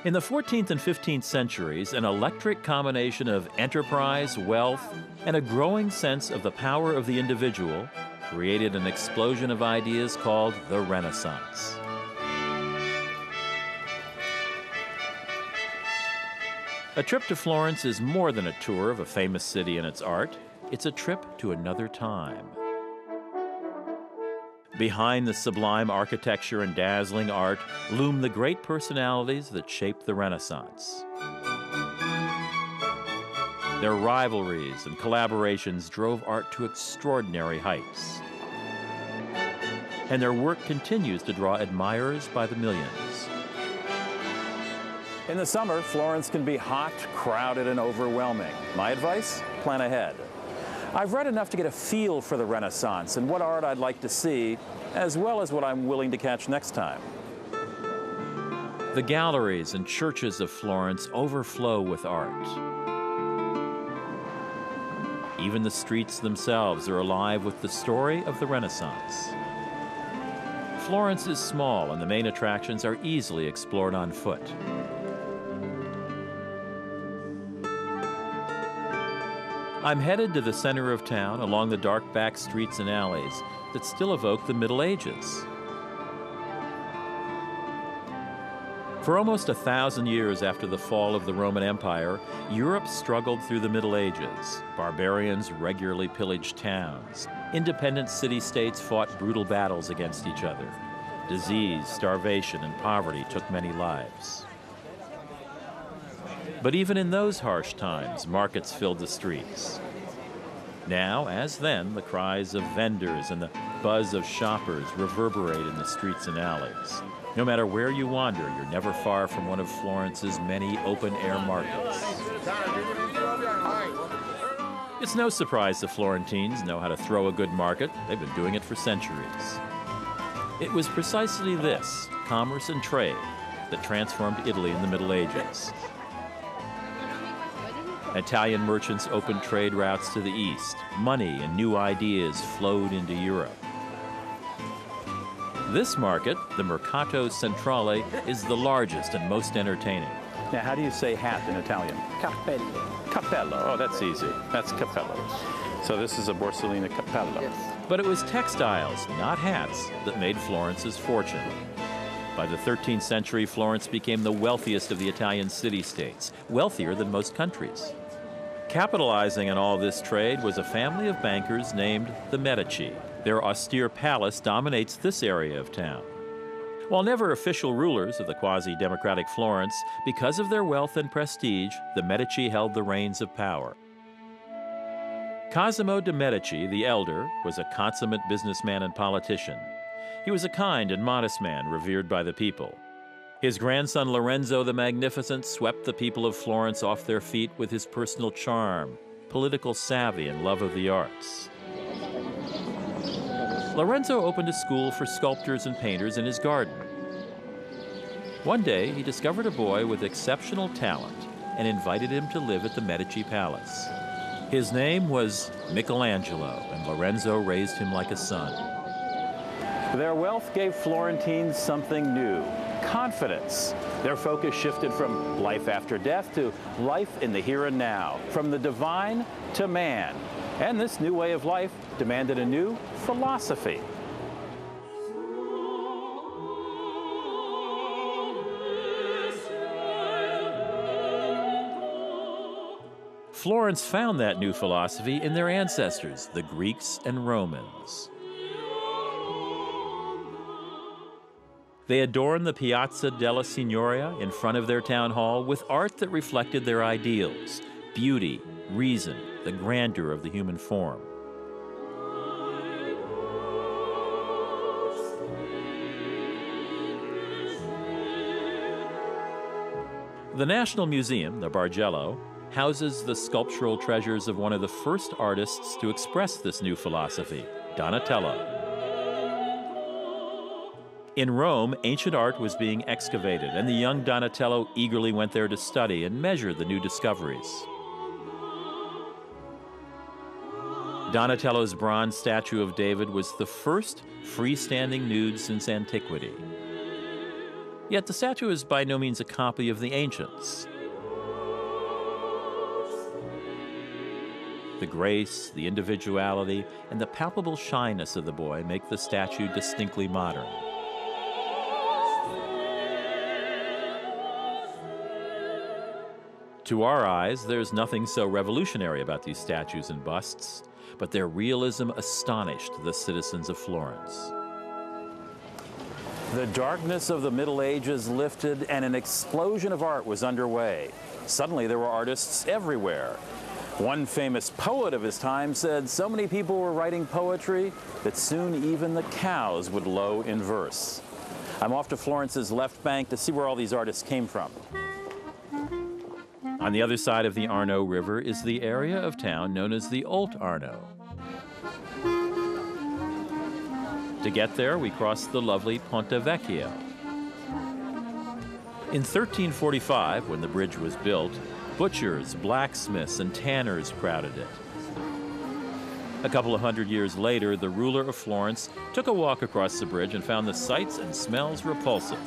In the 14th and 15th centuries, an electric combination of enterprise, wealth, and a growing sense of the power of the individual created an explosion of ideas called the Renaissance. A trip to Florence is more than a tour of a famous city and its art. It's a trip to another time. Behind the sublime architecture and dazzling art loom the great personalities that shaped the Renaissance. Their rivalries and collaborations drove art to extraordinary heights. And their work continues to draw admirers by the millions. In the summer, Florence can be hot, crowded, and overwhelming. My advice? Plan ahead. I've read enough to get a feel for the Renaissance and what art I'd like to see, as well as what I'm willing to catch next time. The galleries and churches of Florence overflow with art. Even the streets themselves are alive with the story of the Renaissance. Florence is small, and the main attractions are easily explored on foot. I'm headed to the center of town along the dark back streets and alleys that still evoke the Middle Ages. For almost 1,000 years after the fall of the Roman Empire, Europe struggled through the Middle Ages. Barbarians regularly pillaged towns. Independent city-states fought brutal battles against each other. Disease, starvation, and poverty took many lives. But even in those harsh times, markets filled the streets. Now, as then, the cries of vendors and the buzz of shoppers reverberate in the streets and alleys. No matter where you wander, you're never far from one of Florence's many open-air markets. It's no surprise the Florentines know how to throw a good market. They've been doing it for centuries. It was precisely this, commerce and trade, that transformed Italy in the Middle Ages. Italian merchants opened trade routes to the east. Money and new ideas flowed into Europe. This market, the Mercato Centrale, is the largest and most entertaining. Now, how do you say hat in Italian? Cappello. Cappello. Oh, that's easy. That's cappello. So this is a Borsellino cappello. Yes. But it was textiles, not hats, that made Florence's fortune. By the 13th century, Florence became the wealthiest of the Italian city-states, wealthier than most countries. Capitalizing on all this trade was a family of bankers named the Medici. Their austere palace dominates this area of town. While never official rulers of the quasi-democratic Florence, because of their wealth and prestige, the Medici held the reins of power. Cosimo de' Medici, the elder, was a consummate businessman and politician. He was a kind and modest man revered by the people. His grandson Lorenzo the Magnificent swept the people of Florence off their feet with his personal charm, political savvy, and love of the arts. Lorenzo opened a school for sculptors and painters in his garden. One day, he discovered a boy with exceptional talent and invited him to live at the Medici Palace. His name was Michelangelo, and Lorenzo raised him like a son. Their wealth gave Florentines something new, confidence. Their focus shifted from life after death to life in the here and now, from the divine to man. And this new way of life demanded a new philosophy. Florence found that new philosophy in their ancestors, the Greeks and Romans. They adorned the Piazza della Signoria in front of their town hall with art that reflected their ideals: beauty, reason, the grandeur of the human form. The National Museum, the Bargello, houses the sculptural treasures of one of the first artists to express this new philosophy, Donatello. In Rome, ancient art was being excavated, and the young Donatello eagerly went there to study and measure the new discoveries. Donatello's bronze statue of David was the first freestanding nude since antiquity. Yet the statue is by no means a copy of the ancients. The grace, the individuality, and the palpable shyness of the boy make the statue distinctly modern. To our eyes, there's nothing so revolutionary about these statues and busts, but their realism astonished the citizens of Florence. The darkness of the Middle Ages lifted and an explosion of art was underway. Suddenly there were artists everywhere. One famous poet of his time said so many people were writing poetry that soon even the cows would low in verse. I'm off to Florence's left bank to see where all these artists came from. On the other side of the Arno River is the area of town known as the Old Arno. To get there, we cross the lovely Ponte Vecchio. In 1345, when the bridge was built, butchers, blacksmiths, and tanners crowded it. A couple of hundred years later, the ruler of Florence took a walk across the bridge and found the sights and smells repulsive.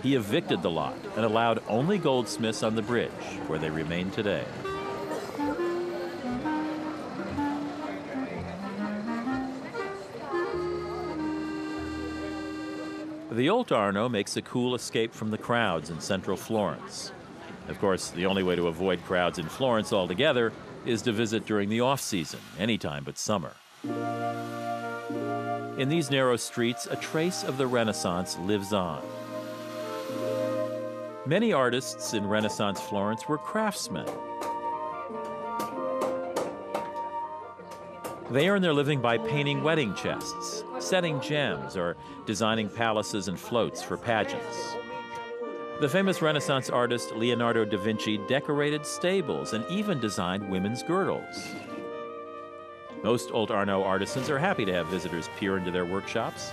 He evicted the lot and allowed only goldsmiths on the bridge, where they remain today. The Old Arno makes a cool escape from the crowds in central Florence. Of course, the only way to avoid crowds in Florence altogether is to visit during the off-season, anytime but summer. In these narrow streets, a trace of the Renaissance lives on. Many artists in Renaissance Florence were craftsmen. They earn their living by painting wedding chests, setting gems, or designing palaces and floats for pageants. The famous Renaissance artist Leonardo da Vinci decorated stables and even designed women's girdles. Most Old Arno artisans are happy to have visitors peer into their workshops.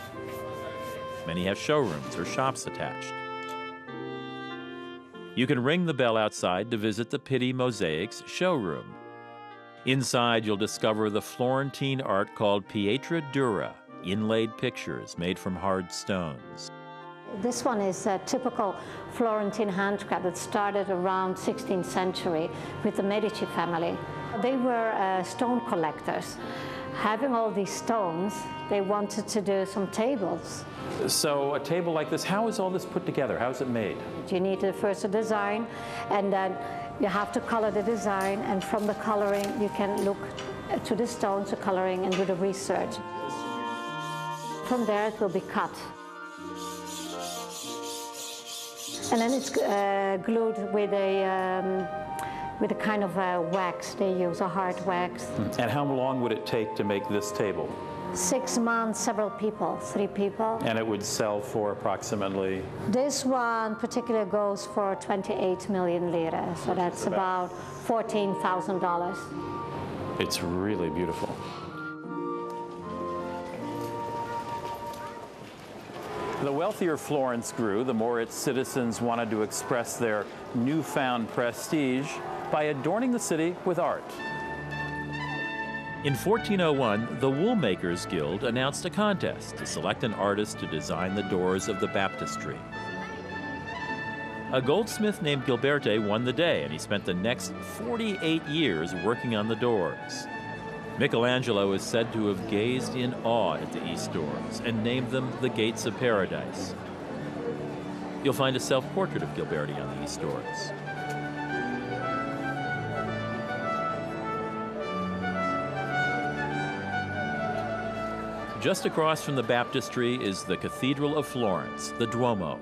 Many have showrooms or shops attached. You can ring the bell outside to visit the Pitti Mosaics showroom. Inside, you'll discover the Florentine art called pietra dura, inlaid pictures made from hard stones. This one is a typical Florentine handcraft that started around 16th century with the Medici family. They were stone collectors. Having all these stones, they wanted to do some tables. So a table like this, how is all this put together? How is it made? You need first a design, and then you have to color the design, and from the coloring you can look to the stones, the coloring, and do the research. From there it will be cut. And then it's glued with a kind of wax. They use a hard wax. And how long would it take to make this table? 6 months, several people, 3 people. And it would sell for approximately? This one particularly goes for 28 million lira, so that's about $14,000. It's really beautiful. The wealthier Florence grew, the more its citizens wanted to express their newfound prestige by adorning the city with art. In 1401, the Woolmakers Guild announced a contest to select an artist to design the doors of the baptistry. A goldsmith named Gilberte won the day, and he spent the next 48 years working on the doors. Michelangelo is said to have gazed in awe at the east doors and named them the Gates of Paradise. You'll find a self-portrait of Gilberte on the east doors. Just across from the baptistry is the Cathedral of Florence, the Duomo.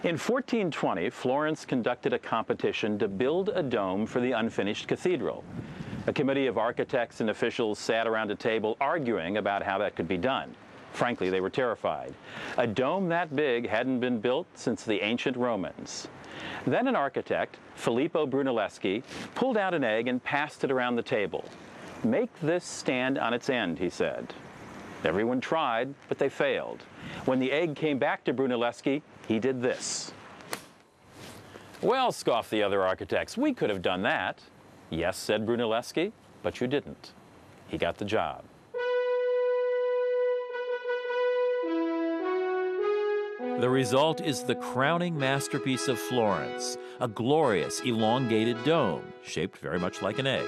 In 1420, Florence conducted a competition to build a dome for the unfinished cathedral. A committee of architects and officials sat around a table arguing about how that could be done. Frankly, they were terrified. A dome that big hadn't been built since the ancient Romans. Then an architect, Filippo Brunelleschi, pulled out an egg and passed it around the table. "Make this stand on its end," he said. Everyone tried, but they failed. When the egg came back to Brunelleschi, he did this. "Well," scoffed the other architects, "we could have done that." "Yes," said Brunelleschi, "but you didn't." He got the job. The result is the crowning masterpiece of Florence, a glorious elongated dome shaped very much like an egg.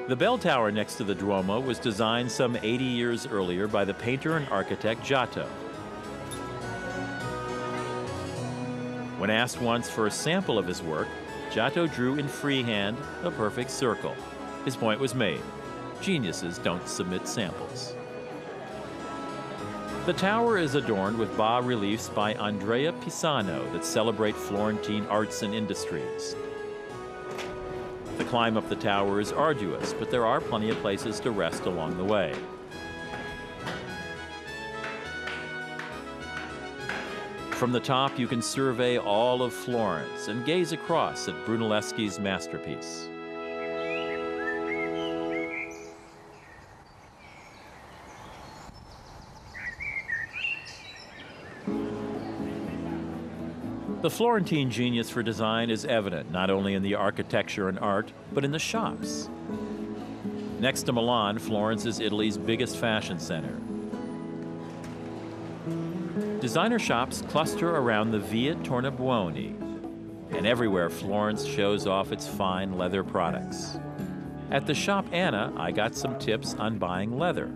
The bell tower next to the Duomo was designed some 80 years earlier by the painter and architect Giotto. When asked once for a sample of his work, Giotto drew in freehand a perfect circle. His point was made. Geniuses don't submit samples. The tower is adorned with bas-reliefs by Andrea Pisano that celebrate Florentine arts and industries. The climb up the tower is arduous, but there are plenty of places to rest along the way. From the top, you can survey all of Florence and gaze across at Brunelleschi's masterpiece. The Florentine genius for design is evident not only in the architecture and art, but in the shops. Next to Milan, Florence is Italy's biggest fashion center. Designer shops cluster around the Via Tornabuoni, and everywhere Florence shows off its fine leather products. At the shop Anna, I got some tips on buying leather.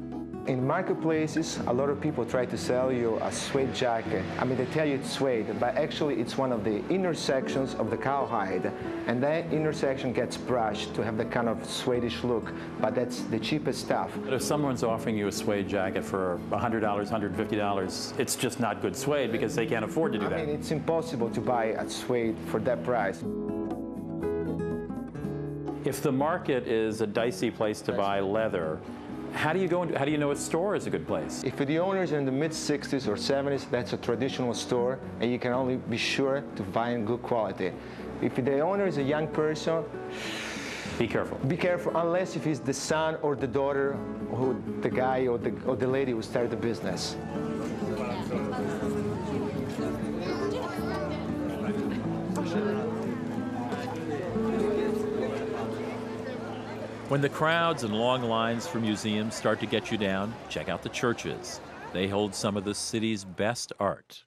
In marketplaces, a lot of people try to sell you a suede jacket. I mean, they tell you it's suede, but actually it's one of the inner sections of the cowhide. And that inner section gets brushed to have the kind of Swedish look, but that's the cheapest stuff. But if someone's offering you a suede jacket for $100, $150, it's just not good suede because they can't afford to do that. I mean, it's impossible to buy a suede for that price. If the market is a dicey place to buy leather, how do you know a store is a good place? If the owners are in the mid-60s or 70s, that's a traditional store, and you can only be sure to find good quality. If the owner is a young person, be careful. Be careful, unless if he's the son or the daughter, who the guy or the lady who started the business. When the crowds and long lines for museums start to get you down, check out the churches. They hold some of the city's best art.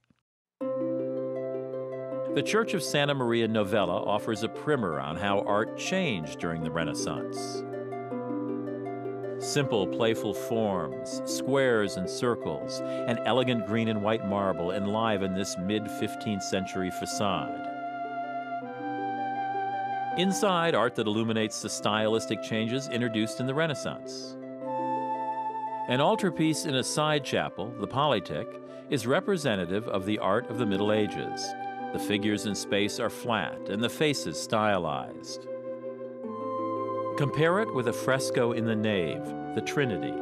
The Church of Santa Maria Novella offers a primer on how art changed during the Renaissance. Simple, playful forms, squares and circles, and elegant green and white marble enliven this mid-15th century facade. Inside, art that illuminates the stylistic changes introduced in the Renaissance. An altarpiece in a side chapel, the Polytech, is representative of the art of the Middle Ages. The figures in space are flat and the faces stylized. Compare it with a fresco in the nave, the Trinity.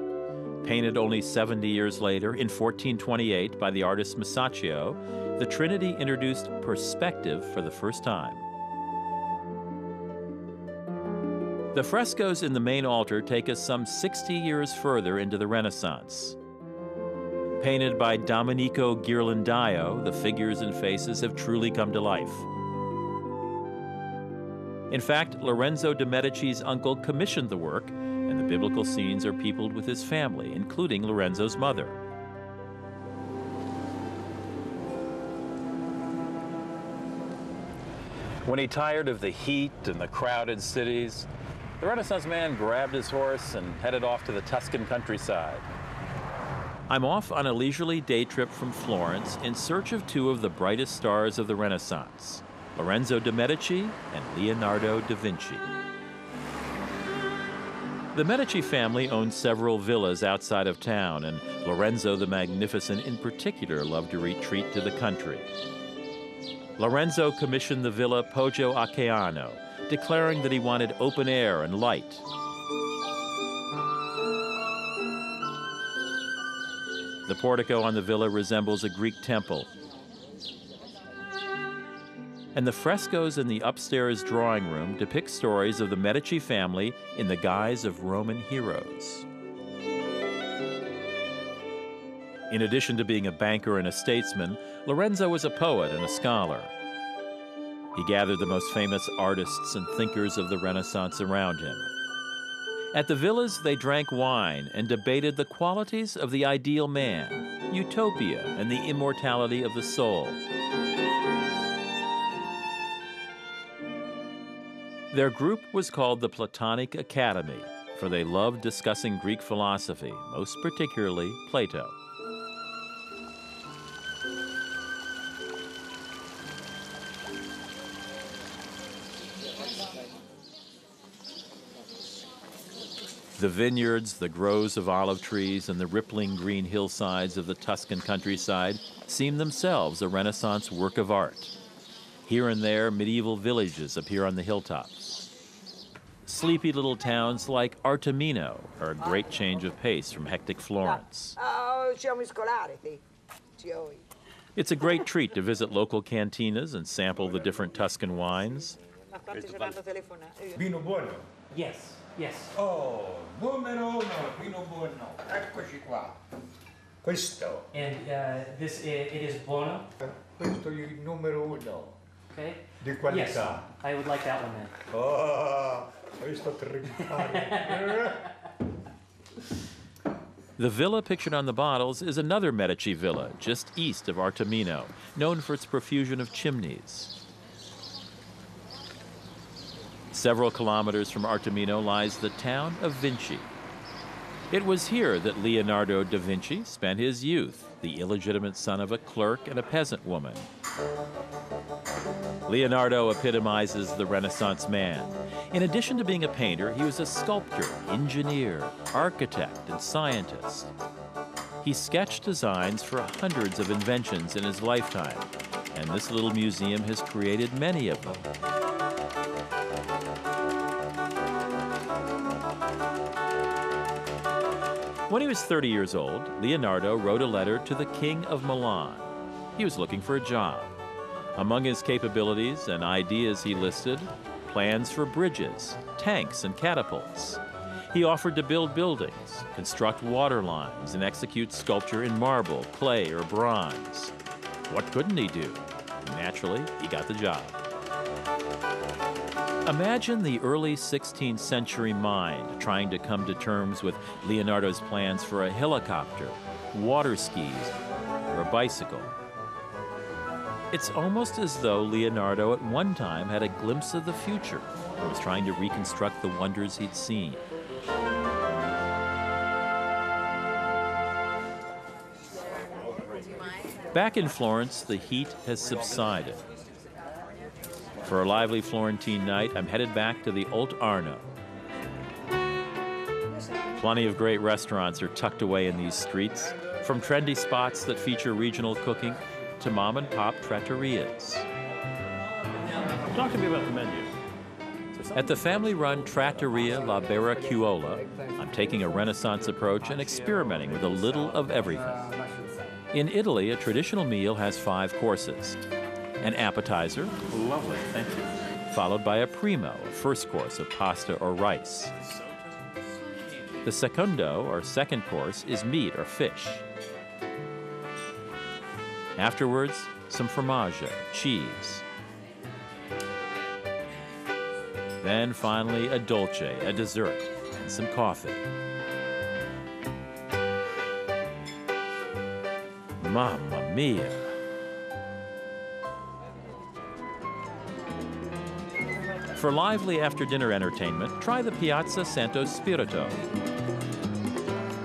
Painted only 70 years later, in 1428, by the artist Masaccio, the Trinity introduced perspective for the first time. The frescoes in the main altar take us some 60 years further into the Renaissance. Painted by Domenico Ghirlandaio, the figures and faces have truly come to life. In fact, Lorenzo de' Medici's uncle commissioned the work, and the biblical scenes are peopled with his family, including Lorenzo's mother. When he tired of the heat and the crowded cities, the Renaissance man grabbed his horse and headed off to the Tuscan countryside. I'm off on a leisurely day trip from Florence in search of two of the brightest stars of the Renaissance, Lorenzo de' Medici and Leonardo da Vinci. The Medici family owned several villas outside of town, and Lorenzo the Magnificent in particular loved to retreat to the country. Lorenzo commissioned the villa Poggio a Caiano, declaring that he wanted open air and light. The portico on the villa resembles a Greek temple, and the frescoes in the upstairs drawing room depict stories of the Medici family in the guise of Roman heroes. In addition to being a banker and a statesman, Lorenzo was a poet and a scholar. He gathered the most famous artists and thinkers of the Renaissance around him. At the villas, they drank wine and debated the qualities of the ideal man, utopia, and the immortality of the soul. Their group was called the Platonic Academy, for they loved discussing Greek philosophy, most particularly Plato. The vineyards, the groves of olive trees, and the rippling green hillsides of the Tuscan countryside seem themselves a Renaissance work of art. Here and there, medieval villages appear on the hilltops. Sleepy little towns like Artemino are a great change of pace from hectic Florence. It's a great treat to visit local cantinas and sample the different Tuscan wines. Vino buono? Yes, yes. Oh, numero uno, vino buono. Eccoci qua. Questo. And it is Buono. Questo è il numero uno. Okay. Di qualità. Yes, I would like that one then. Oh, questo trincare. The villa pictured on the bottles is another Medici villa just east of Artemino, known for its profusion of chimneys. Several kilometers from Artemino lies the town of Vinci. It was here that Leonardo da Vinci spent his youth, the illegitimate son of a clerk and a peasant woman. Leonardo epitomizes the Renaissance man. In addition to being a painter, he was a sculptor, engineer, architect, and scientist. He sketched designs for hundreds of inventions in his lifetime, and this little museum has created many of them. When he was 30 years old, Leonardo wrote a letter to the King of Milan. He was looking for a job. Among his capabilities and ideas he listed plans for bridges, tanks, and catapults. He offered to build buildings, construct water lines, and execute sculpture in marble, clay, or bronze. What couldn't he do? Naturally, he got the job. Imagine the early 16th century mind trying to come to terms with Leonardo's plans for a helicopter, water skis, or a bicycle. It's almost as though Leonardo at one time had a glimpse of the future and was trying to reconstruct the wonders he'd seen. Back in Florence, the heat has subsided. For a lively Florentine night, I'm headed back to the Old Arno. Plenty of great restaurants are tucked away in these streets, from trendy spots that feature regional cooking to mom-and-pop trattorias. Talk to me about the menu. At the family-run Trattoria La Baracchiuola, I'm taking a Renaissance approach and experimenting with a little of everything. In Italy, a traditional meal has 5 courses. An appetizer, Lovely, thank you. followed by a primo, a first course of pasta or rice. The secondo, or second course, is meat or fish. Afterwards, some formaggio, cheese. Then finally, a dolce, a dessert, and some coffee. Mamma mia! For lively after-dinner entertainment, try the Piazza Santo Spirito,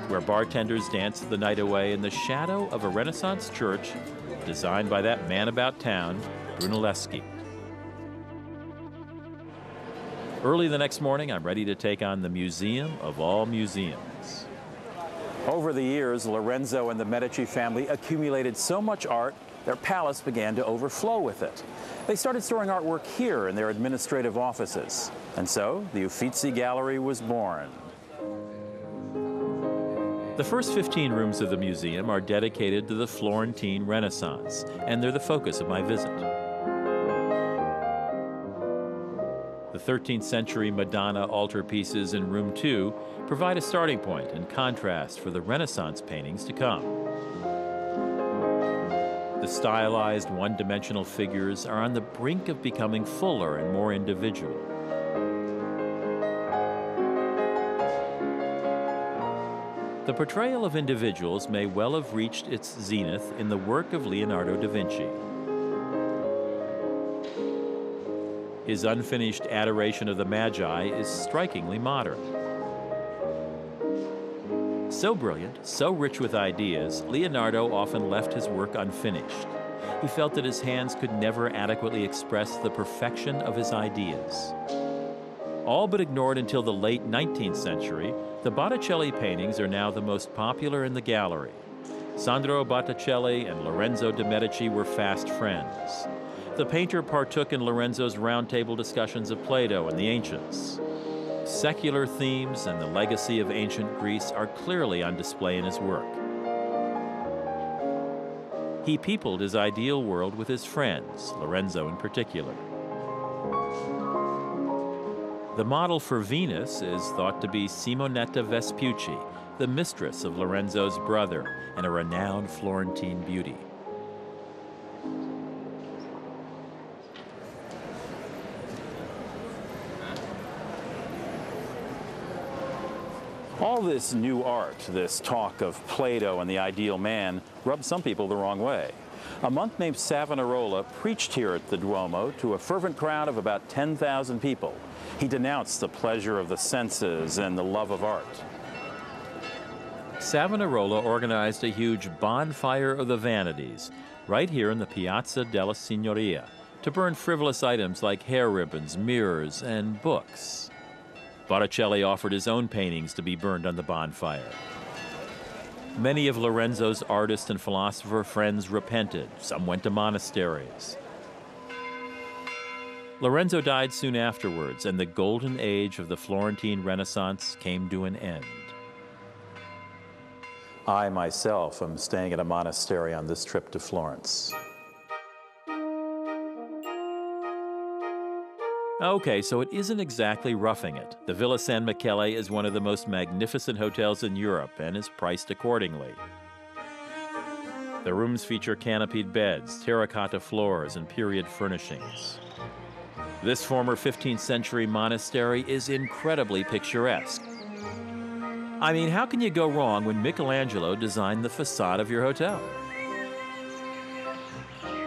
where bartenders dance the night away in the shadow of a Renaissance church designed by that man about town, Brunelleschi. Early the next morning, I'm ready to take on the museum of all museums. Over the years, Lorenzo and the Medici family accumulated so much art, their palace began to overflow with it. They started storing artwork here in their administrative offices. And so, the Uffizi Gallery was born. The first 15 rooms of the museum are dedicated to the Florentine Renaissance, and they're the focus of my visit. The 13th century Madonna altarpieces in room 2 provide a starting point and contrast for the Renaissance paintings to come. The stylized one-dimensional figures are on the brink of becoming fuller and more individual. The portrayal of individuals may well have reached its zenith in the work of Leonardo da Vinci. His unfinished Adoration of the Magi is strikingly modern. So brilliant, so rich with ideas, Leonardo often left his work unfinished. He felt that his hands could never adequately express the perfection of his ideas. All but ignored until the late 19th century, the Botticelli paintings are now the most popular in the gallery. Sandro Botticelli and Lorenzo de' Medici were fast friends. The painter partook in Lorenzo's roundtable discussions of Plato and the ancients. Secular themes and the legacy of ancient Greece are clearly on display in his work. He peopled his ideal world with his friends, Lorenzo in particular. The model for Venus is thought to be Simonetta Vespucci, the mistress of Lorenzo's brother and a renowned Florentine beauty. All this new art, this talk of Plato and the ideal man, rubbed some people the wrong way. A monk named Savonarola preached here at the Duomo to a fervent crowd of about 10,000 people. He denounced the pleasure of the senses and the love of art. Savonarola organized a huge bonfire of the vanities right here in the Piazza della Signoria to burn frivolous items like hair ribbons, mirrors, and books. Botticelli offered his own paintings to be burned on the bonfire. Many of Lorenzo's artist and philosopher friends repented. Some went to monasteries. Lorenzo died soon afterwards, and the golden age of the Florentine Renaissance came to an end. I myself am staying at a monastery on this trip to Florence. Okay, so it isn't exactly roughing it. The Villa San Michele is one of the most magnificent hotels in Europe and is priced accordingly. The rooms feature canopied beds, terracotta floors, and period furnishings. This former 15th century monastery is incredibly picturesque. I mean, how can you go wrong when Michelangelo designed the facade of your hotel?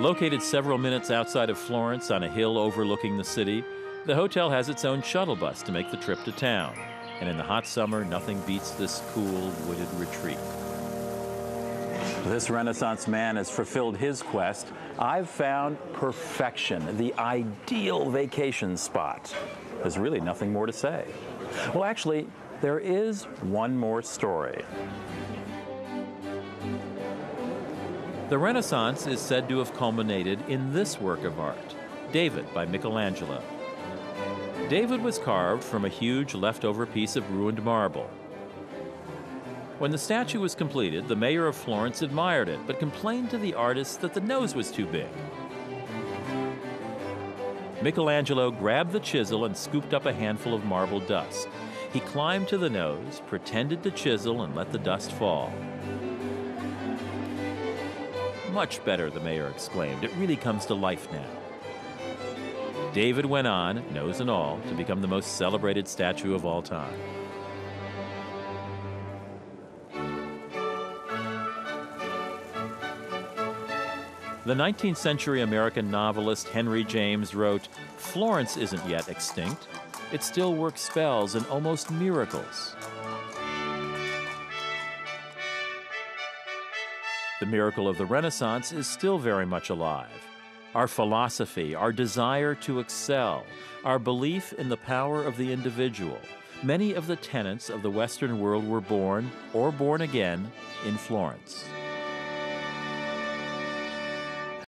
Located several minutes outside of Florence on a hill overlooking the city, the hotel has its own shuttle bus to make the trip to town. And in the hot summer, nothing beats this cool, wooded retreat. This Renaissance man has fulfilled his quest. I've found perfection, the ideal vacation spot. There's really nothing more to say. Well, actually, there is one more story. The Renaissance is said to have culminated in this work of art, David by Michelangelo. David was carved from a huge leftover piece of ruined marble. When the statue was completed, the mayor of Florence admired it, but complained to the artist that the nose was too big. Michelangelo grabbed the chisel and scooped up a handful of marble dust. He climbed to the nose, pretended to chisel, and let the dust fall. Much better, the mayor exclaimed. It really comes to life now. David went on, nose and all, to become the most celebrated statue of all time. The 19th century American novelist Henry James wrote, "Florence isn't yet extinct. It still works spells and almost miracles." The miracle of the Renaissance is still very much alive. Our philosophy, our desire to excel, our belief in the power of the individual. Many of the tenets of the Western world were born, or born again, in Florence.